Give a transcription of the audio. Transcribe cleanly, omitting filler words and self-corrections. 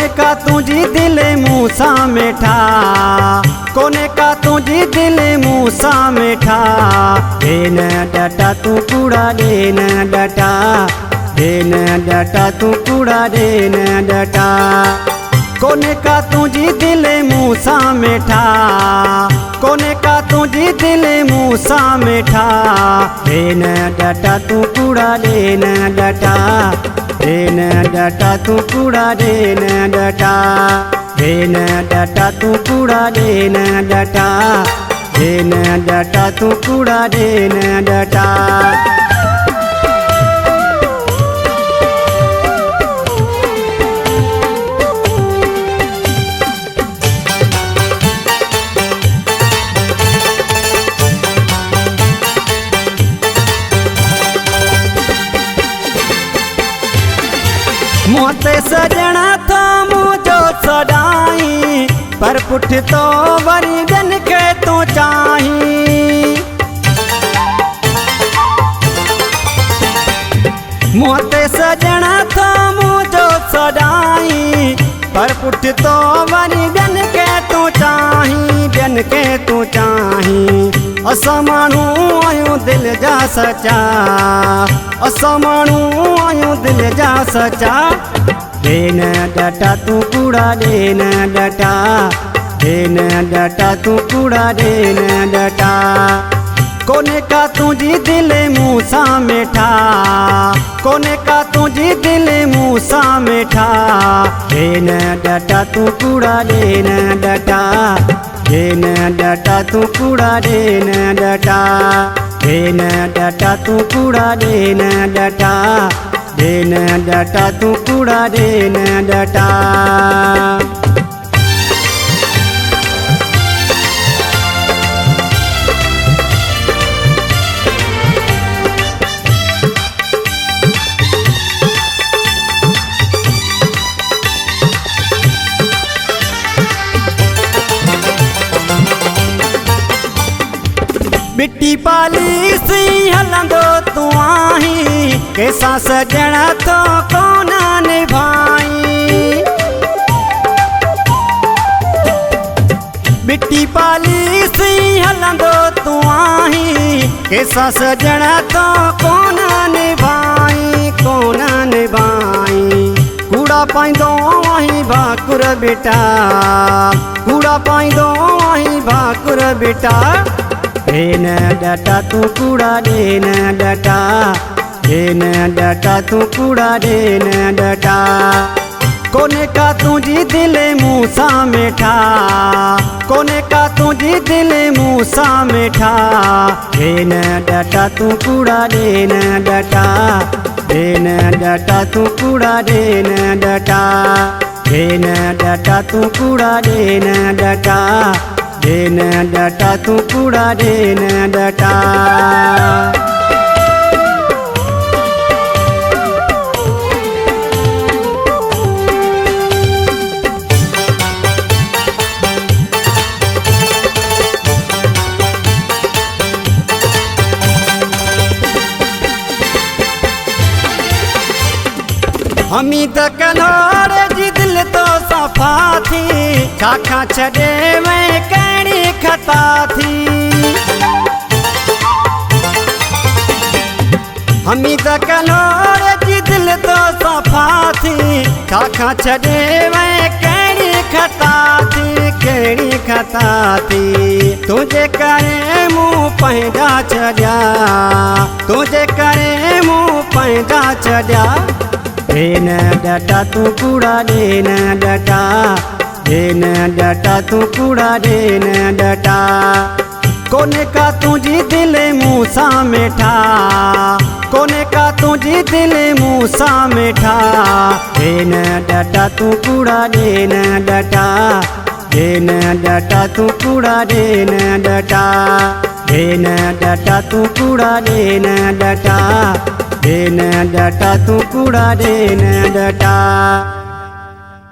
कोने का तुझी दिल मूसा मेठा, कोने का तुझी दिल मूसा मेठा। देन डटा तू कूड़ा देन डटा, देन डटा तू कूड़ा देन डटा। कोने का तुझी दिल मूसा मेठा, कोने का तुझी दिल मूसा मेठा। देन डटा तू कूड़ा देन डटा, देन डटा तू कूड़ा देन डटा। देन डटा तू कूड़ा देन डटा, देन डटा तू कूड़ा देन डटा। मोते सजना था मुझो सदाई, पर पुठ तो वरी गन के तो चाही। मोते सजना था मुझो सदाई, पर पुठ तो वरी गन के तो चाही, गन के तो चाही। असां माण्हू आहियूं दिल जा सचा, असां माण्हू आहियूं दिल जा सचा। देन डटा तू कूड़ा देन डटा, देन डटा तू कूड़ा देन डटा। कोने का तुझी दिल मूसा मेठा, कोने का तुझी दिल मूसा मेठा। देन डटा तू कूड़ा देन डटा, देन डटा तू कूड़ा देन डटा। देन डटा तू कूड़ा देन डटा, देन डटा तू कूड़ा देन डटा। मिट्टी पाली सी हलंदो तू आहीं, कैसा सजणा तो कोना निभाई। मिट्टी पाली सी हलंदो तू आहीं, कैसा सजणा तो कोना निभाई, कोना निभाई। कूड़ा पाईंदो आहीं भाकुर बेटा, कूड़ा पाईंदो आहीं भाकुर बेटा। देन डटा तू कूड़ा देन डटा, देन डटा तू कूड़ा देन डटा। कोने का तुझी दिल मूसा मेठा, कोने का तुझी दिल मूसा मेठा। देन डटा तू कूड़ा देन डटा, देन डटा तू कूड़ा देन डटा। देन डटा तू कूड़ा देन डटा, देन डटा तू कूड़ा देन डटा। हमी त कलोर जी दिल तो सफ़ा थी, छाखा छॾे मैं कहिड़ी खता थी। हमी त कलोर जी दिल तो सफ़ा थी, छाखा छॾे मैं कहिड़ी खता थी, कहिड़ी खता थी। तुझे करे मूं पंहिंजा छॾिया, तुझे करे मूं पंहिंजा छॾिया। देन डटा तू कूड़ा देन डटा, देन डटा तू कूड़ा देन डटा। कोने का तुझी दिल मूसा मेठा, कोने का तुझी दिल मूसा मेठा। देन डटा तू कूड़ा देन डटा, देन डटा तू कूड़ा देन डटा। देन डटा तू कूड़ा देन डटा, देन डटा तू कूड़ा देन डटा।